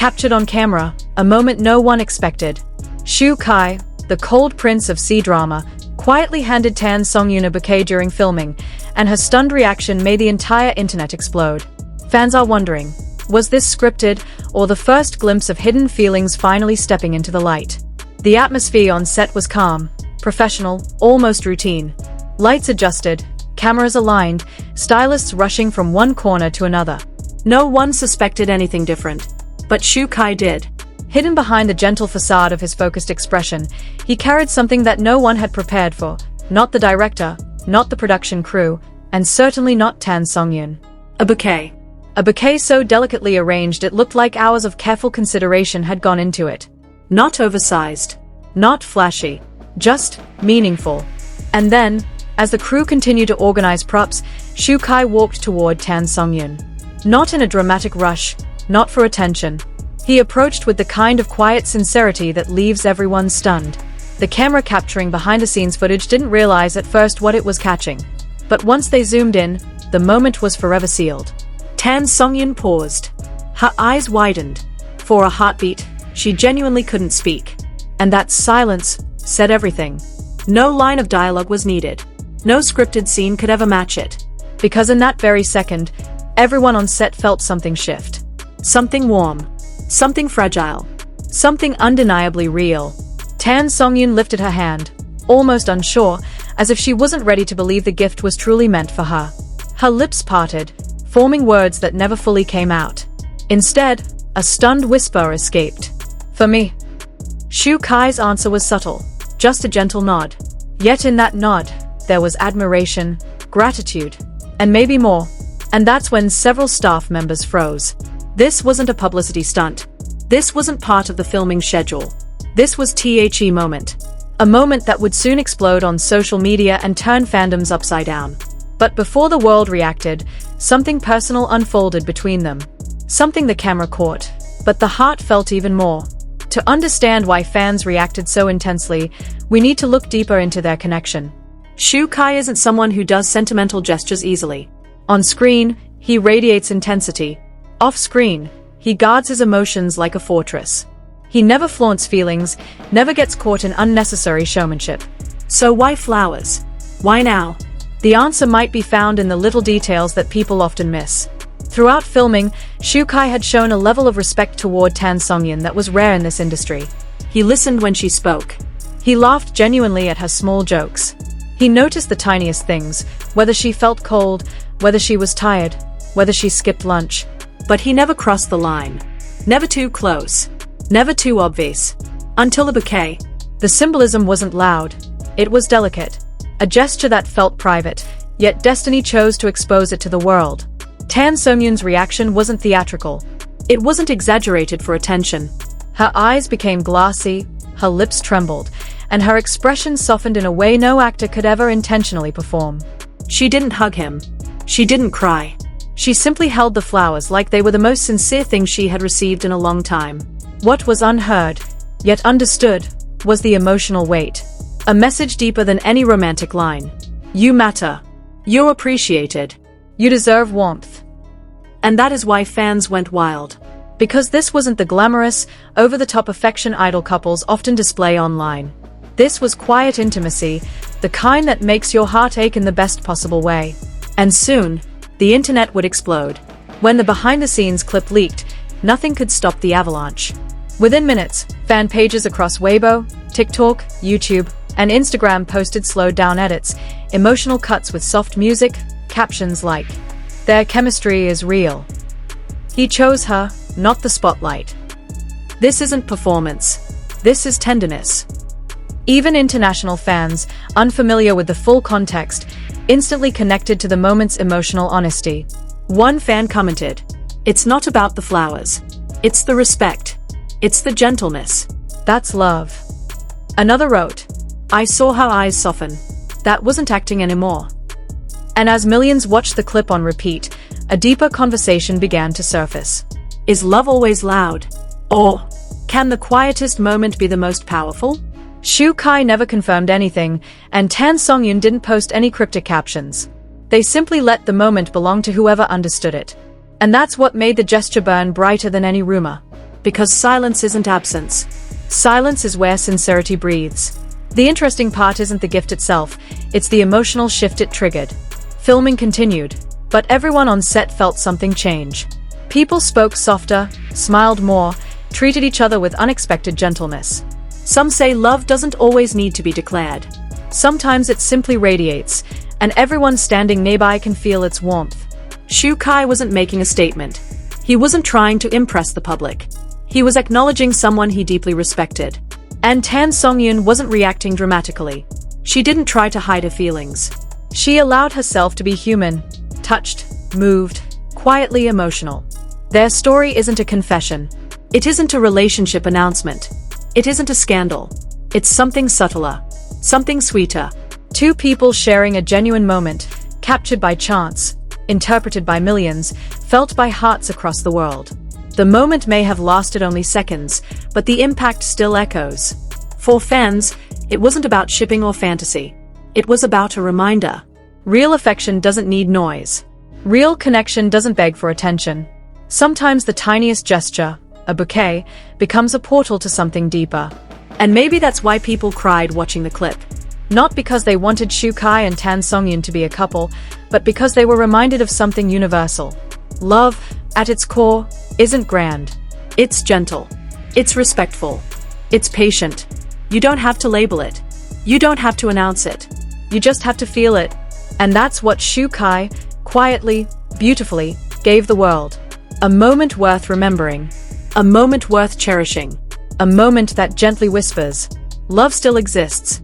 Captured on camera, a moment no one expected. Xu Kai, the cold prince of C-drama, quietly handed Tan Songyun a bouquet during filming, and her stunned reaction made the entire internet explode. Fans are wondering, was this scripted, or the first glimpse of hidden feelings finally stepping into the light? The atmosphere on set was calm, professional, almost routine. Lights adjusted, cameras aligned, stylists rushing from one corner to another. No one suspected anything different. But Xu Kai did. Hidden behind the gentle facade of his focused expression, he carried something that no one had prepared for. Not the director, not the production crew, and certainly not Tan Songyun. A bouquet. A bouquet so delicately arranged it looked like hours of careful consideration had gone into it. Not oversized. Not flashy. Just meaningful. And then, as the crew continued to organize props, Xu Kai walked toward Tan Songyun. Not in a dramatic rush, not for attention. He approached with the kind of quiet sincerity that leaves everyone stunned. The camera capturing behind-the-scenes footage didn't realize at first what it was catching. But once they zoomed in, the moment was forever sealed. Tan Songyun paused. Her eyes widened. For a heartbeat, she genuinely couldn't speak. And that silence said everything. No line of dialogue was needed. No scripted scene could ever match it. Because in that very second, everyone on set felt something shift. Something warm. Something fragile. Something undeniably real. Tan Songyun lifted her hand, almost unsure, as if she wasn't ready to believe the gift was truly meant for her. Her lips parted, forming words that never fully came out. Instead, a stunned whisper escaped. For me. Xu Kai's answer was subtle, just a gentle nod. Yet in that nod, there was admiration, gratitude, and maybe more. And that's when several staff members froze. This wasn't a publicity stunt. This wasn't part of the filming schedule. This was the moment. A moment that would soon explode on social media and turn fandoms upside down. But before the world reacted, something personal unfolded between them. Something the camera caught, but the heart felt even more. To understand why fans reacted so intensely, we need to look deeper into their connection. Xu Kai isn't someone who does sentimental gestures easily. On screen, he radiates intensity. Off-screen, he guards his emotions like a fortress. He never flaunts feelings, never gets caught in unnecessary showmanship. So why flowers? Why now? The answer might be found in the little details that people often miss. Throughout filming, Xu Kai had shown a level of respect toward Tan Songyun that was rare in this industry. He listened when she spoke. He laughed genuinely at her small jokes. He noticed the tiniest things, whether she felt cold, whether she was tired, whether she skipped lunch. But he never crossed the line. Never too close. Never too obvious. Until the bouquet. The symbolism wasn't loud. It was delicate. A gesture that felt private, yet destiny chose to expose it to the world. Tan Songyun's reaction wasn't theatrical. It wasn't exaggerated for attention. Her eyes became glassy, her lips trembled, and her expression softened in a way no actor could ever intentionally perform. She didn't hug him. She didn't cry. She simply held the flowers like they were the most sincere thing she had received in a long time. What was unheard, yet understood, was the emotional weight. A message deeper than any romantic line. You matter. You're appreciated. You deserve warmth. And that is why fans went wild. Because this wasn't the glamorous, over-the-top affection idol couples often display online. This was quiet intimacy, the kind that makes your heart ache in the best possible way. And soon, the internet would explode. When the behind-the-scenes clip leaked, nothing could stop the avalanche. Within minutes, fan pages across Weibo, TikTok, YouTube, and Instagram posted slowed-down edits, emotional cuts with soft music, captions like, "Their chemistry is real. He chose her, not the spotlight. This isn't performance. This is tenderness." Even international fans, unfamiliar with the full context, instantly connected to the moment's emotional honesty. One fan commented, "It's not about the flowers. It's the respect. It's the gentleness. That's love." Another wrote, "I saw her eyes soften. That wasn't acting anymore." And as millions watched the clip on repeat, a deeper conversation began to surface. Is love always loud? Or can the quietest moment be the most powerful? Xu Kai never confirmed anything, and Tan Songyun didn't post any cryptic captions. They simply let the moment belong to whoever understood it. And that's what made the gesture burn brighter than any rumor. Because silence isn't absence. Silence is where sincerity breathes. The interesting part isn't the gift itself, it's the emotional shift it triggered. Filming continued, but everyone on set felt something change. People spoke softer, smiled more, treated each other with unexpected gentleness. Some say love doesn't always need to be declared. Sometimes it simply radiates, and everyone standing nearby can feel its warmth. Xu Kai wasn't making a statement. He wasn't trying to impress the public. He was acknowledging someone he deeply respected. And Tan Songyun wasn't reacting dramatically. She didn't try to hide her feelings. She allowed herself to be human, touched, moved, quietly emotional. Their story isn't a confession. It isn't a relationship announcement. It isn't a scandal. It's something subtler, something sweeter. Two people sharing a genuine moment, captured by chance, interpreted by millions, felt by hearts across the world. The moment may have lasted only seconds, but the impact still echoes. For fans, it wasn't about shipping or fantasy. It was about a reminder. Real affection doesn't need noise. Real connection doesn't beg for attention. Sometimes the tiniest gesture, a bouquet, becomes a portal to something deeper. And maybe that's why people cried watching the clip. Not because they wanted Xu Kai and Tan Songyun to be a couple, but because they were reminded of something universal. Love, at its core, isn't grand. It's gentle. It's respectful. It's patient. You don't have to label it. You don't have to announce it. You just have to feel it. And that's what Xu Kai, quietly, beautifully, gave the world. A moment worth remembering. A moment worth cherishing. A moment that gently whispers, love still exists.